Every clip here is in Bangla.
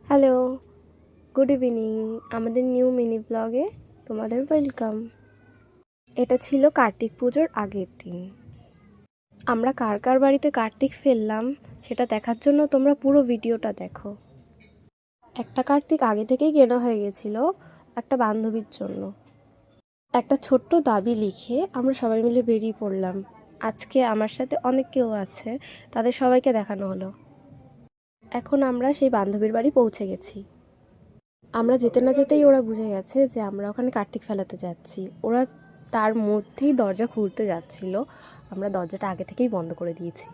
Hello, good evening. আমাদের নিউ মিনি ব্লগে তোমাদের ওয়েলকাম। এটা ছিল কার্তিক পুজোর আগের দিন। আমরা কার কার বাড়িতে কার্তিক ফেললাম সেটা দেখার জন্য তোমরা পুরো ভিডিওটা দেখো। একটা কার্তিক আগে থেকেই কেনা হয়ে গেছিল একটা বান্ধবীর জন্য। একটা ছোট্ট দাবি লিখে আমরা সবাই মিলে বেরিয়ে পড়লাম। আজকে আমার সাথে অনেক কেউ আছে, তাদের সবাইকে দেখানো হলো। এখন আমরা সেই বান্ধবীর বাড়ি পৌঁছে গেছি। আমরা যেতে না যেতেই ওরা বুঝে গেছে যে আমরা ওখানে কার্তিক ফেলাতে যাচ্ছি। ওরা তার মধ্যেই দরজা খুলতে যাচ্ছিল, আমরা দরজাটা আগে থেকেই বন্ধ করে দিয়েছি।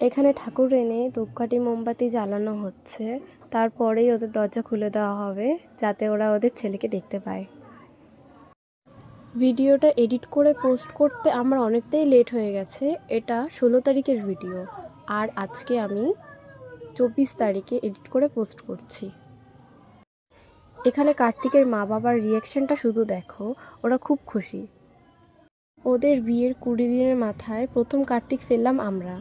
এখানে ঠাকুর এনে ধূপকাঠি মোমবাতি জ্বালানো হচ্ছে, তারপরেই ওদের দরজা খুলে দেওয়া হবে যাতে ওরা ওদের ছেলেকে দেখতে পায়। ভিডিওটা এডিট করে পোস্ট করতে আমার অনেকটাই লেট হয়ে গেছে। এটা 16 তারিখের ভিডিও, আর আজকে আমি 24 তারিখে এডিট করে পোস্ট করছি। এখানে কার্তিকের মা বাবার রিয়াকশনটা শুধু দেখো, ওরা খুব খুশি। ওদের বিয়ের 20 দিনের মাথায় প্রথম কার্তিক ফেললাম আমরা।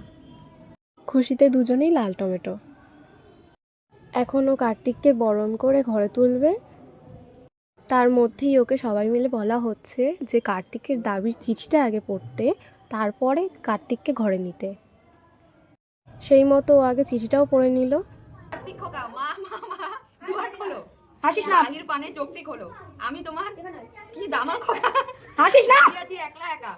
খুশিতে দুজনেই লাল টমেটো। এখন ও কার্তিককে বরণ করে ঘরে তুলবে, তার মধ্যেই ওকে সবাই মিলে বলা হচ্ছে যে কার্তিকের দাবির চিঠিটা আগে পড়তে, তারপরে কার্তিককে ঘরে নিতে। সেই মতো ও আগে চিঠিটাও পড়ে নিল। হাসিস না, বাহির পানে চোখটি খোলো, আমি তোমার কি দামা খোকা, হাসিস না, একলা একা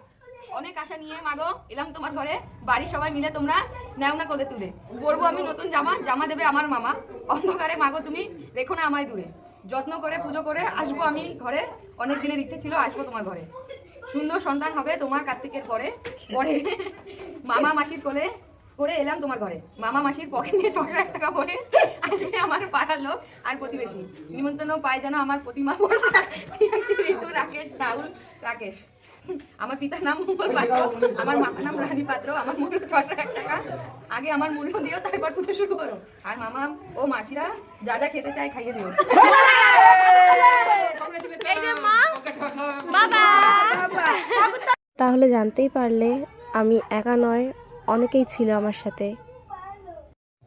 অনেক আশা নিয়ে মাগো এলাম তোমার ঘরে। বাড়ির সবাই মিলে তোমরা নেও না কোলে তুলে, পরবো আমি নতুন জামা, জামা দেবে আমার মামা। অন্ধকারে মাগো তুমি রেখো না আমায় দূরে, যত্ন করে পুজো করে আসবো আমি ঘরে। অনেক দিনের ইচ্ছে ছিল আসবো তোমার ঘরে, সুন্দর সন্তান হবে তোমার কার্তিকের পরে পরে। মামা মাসির কোলে করে এলাম তোমার ঘরে, মামা মাসির পকেট নিয়ে 6 টাকা ভরে আসবে আমার পাড়ার লোক আর প্রতিবেশী। নিমন্ত্রণ পায় যেন আমার প্রতিমা ঋতু রাকেশ রাহুল রাকেশ। আমার পিতার নাম মঙ্গল পাত্র, আমার মাতার নাম রানী পাত্র। আমার মূল্য 6 টাকা, আগে আমার মূল্য দিও তারপর পুজো শুরু করো। আর মামা ও মাসিরা যা যা খেতে চায় খাইয়ে দিও। তাহলে জানতেই পারলে আমি একা নয়, অনেকেই ছিল আমার সাথে।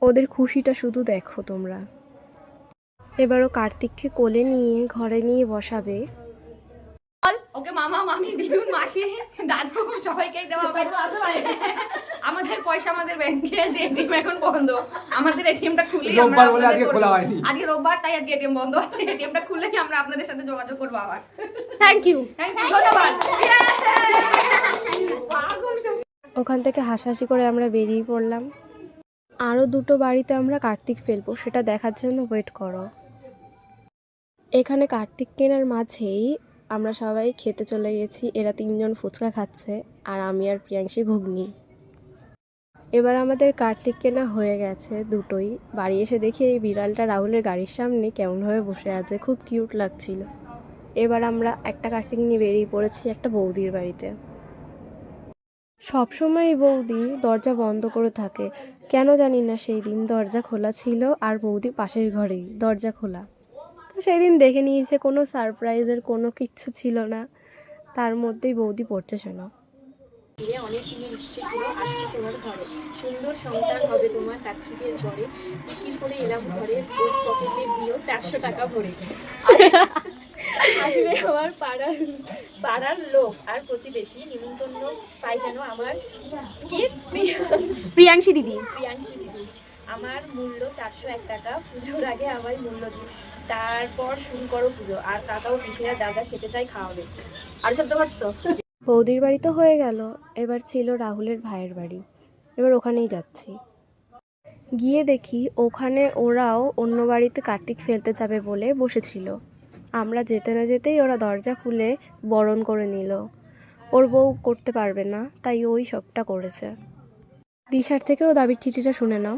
ওদের খুশিটা শুধু দেখো তোমরা। এবারও কার্তিককে কোলে নিয়ে ঘরে নিয়ে বসাবে। ওকে মামা মামি দিদুন মাসি দাদু সবাইকে দেওয়া হবে। আমাদের পয়সা আমাদের ব্যাংকে, যে এটিএম এখন বন্ধ। আমাদের এটিএমটা খুলেই আমরা আজকে রোববার, তাই আজকে এটিএম বন্ধ আছে। এটিএমটা খুলেই আমরা আপনাদের সাথে যোগাযোগ করবো আবার। থ্যাংক ইউ, ধন্যবাদ। ওখান থেকে হাসাহাসি করে আমরা বেরিয়ে পড়লাম। আরও 2টো বাড়িতে আমরা কার্তিক ফেলবো, সেটা দেখার জন্য ওয়েট করো। এখানে কার্তিক কেনার মাঝেই আমরা সবাই খেতে চলে গেছি। এরা 3জন ফুচকা খাচ্ছে আর আমি আর প্রিয়াংশী ঘুগনি। এবার আমাদের কার্তিক কেনা হয়ে গেছে 2টোই। বাড়ি এসে দেখি এই বিড়ালটা রাহুলের গাড়ির সামনে কেমনভাবে বসে আছে, খুব কিউট লাগছিল। এবার আমরা একটা কার্তিক নিয়ে বেরিয়ে পড়েছি একটা বৌদির বাড়িতে। সবসময় বৌদি দরজা বন্ধ করে থাকে, কেন জানি না সেই দিন দরজা খোলা ছিল আর বৌদি পাশের ঘরেই দরজা খোলা। তো সেই দিন দেখে নিয়েছে, কোনো সারপ্রাইজের কোনো কিচ্ছু ছিল না, তার মধ্যেই বৌদি পড়ছে শোনো। অনেক দিনের ইচ্ছে ছিল আসলে তোমার ঘরে, সুন্দর সন্তান হবে তোমার কার্তিকের পরে। পিসি করে এলাম ঘরে, ওর পকেটে দিও 400 টাকা ভরে। আসবে আমার পাড়ার লোক আর প্রতিবেশী, নিমন্ত্রণ পাই যেন আমার কি প্রিয়াংশী দিদি। আমার মূল্য 401 টাকা, পুজোর আগে আমায় মূল্য দিই, তারপর শুরু করো পুজো। আর কাকাও পিসিরা যা যা খেতে চাই খাওয়াবে। আর সত্য পারতো। বৌদির বাড়ি তো হয়ে গেল, এবার ছিল রাহুলের ভাইয়ের বাড়ি। এবার ওখানেই যাচ্ছি। গিয়ে দেখি ওখানে ওরাও অন্য বাড়িতে কার্তিক ফেলতে যাবে বলে বসেছিল। আমরা যেতে না যেতেই ওরা দরজা খুলে বরণ করে নিল। ওর বউ করতে পারবে না, তাই ওই সবটা করেছে। দিশার থেকেও দাবির চিঠিটা শুনে নাও।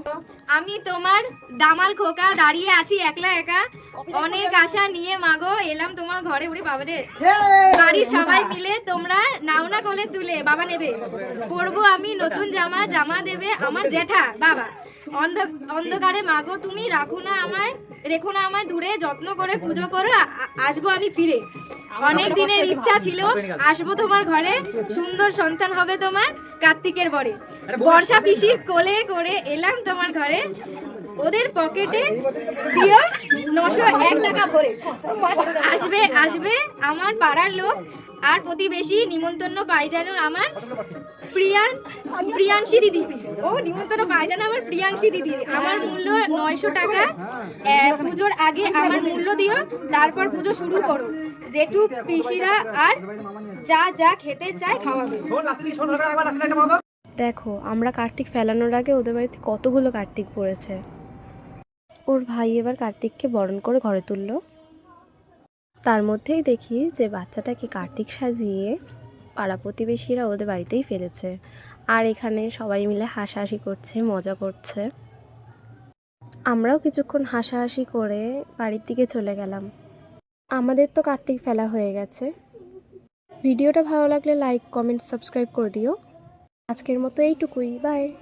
আমি তোমার দামাল খোকা দাঁড়িয়ে আছি একলা একা, অনেক আশা নিয়ে মাগো এলাম তোমার ঘরে। উড়ি বাবা রে, বাড়ির সবাই মিলে তোমরা নাও না কোলে তুলে, বাবা নেবে পরবো আমি নতুন জামা, জামা দেবে আমার জেঠা বাবা। অন্ধকারে মাগো তুমি রেখো না আমায় দূরে, যত্ন করে পুজো করো আসবো আমি ফিরে। অনেক দিনের ইচ্ছা ছিল আসবো তোমার ঘরে, সুন্দর সন্তান হবে তোমার কার্তিকের বরে। বর্ষা পিসির কোলে করে এলাম তোমার ঘরে, ওদের পকেটে দিও 901 টাকা ভরে। আসবে আসবে আমার পাড়ার লোক আর প্রতিবেশী, নিমন্ত্রণ পাই যেন আমার প্রিয়াংশী দিদি। ও নিমন্ত্রণ পাই যেন আমার প্রিয়াংশী দিদি। আমার মূল্য 900 টাকা, পুজোর আগে আমার মূল্য দিও, তারপর পুজো শুরু করো। জেঠু পিসিরা আর যা যা খেতে চায় খাওয়াবে। দেখো আমরা কার্তিক ফেলানোর আগে ওদের বাড়িতে কতগুলো কার্তিক পড়েছে। ওর ভাই এবার কার্তিককে বরণ করে ঘরে তুললো। তার মধ্যেই দেখি যে বাচ্চাটাকে কার্তিক সাজিয়ে পাড়া প্রতিবেশীরা ওদের বাড়িতেই ফেলেছে, আর এখানে সবাই মিলে হাসাহাসি করছে, মজা করছে। আমরাও কিছুক্ষণ হাসাহাসি করে বাড়ির দিকে চলে গেলাম। আমাদের তো কার্তিক ফেলা হয়ে গেছে। ভিডিওটা ভালো লাগলে লাইক, কমেন্ট, সাবস্ক্রাইব করে দিও। আজকের মতো এইটুকুই, বাই।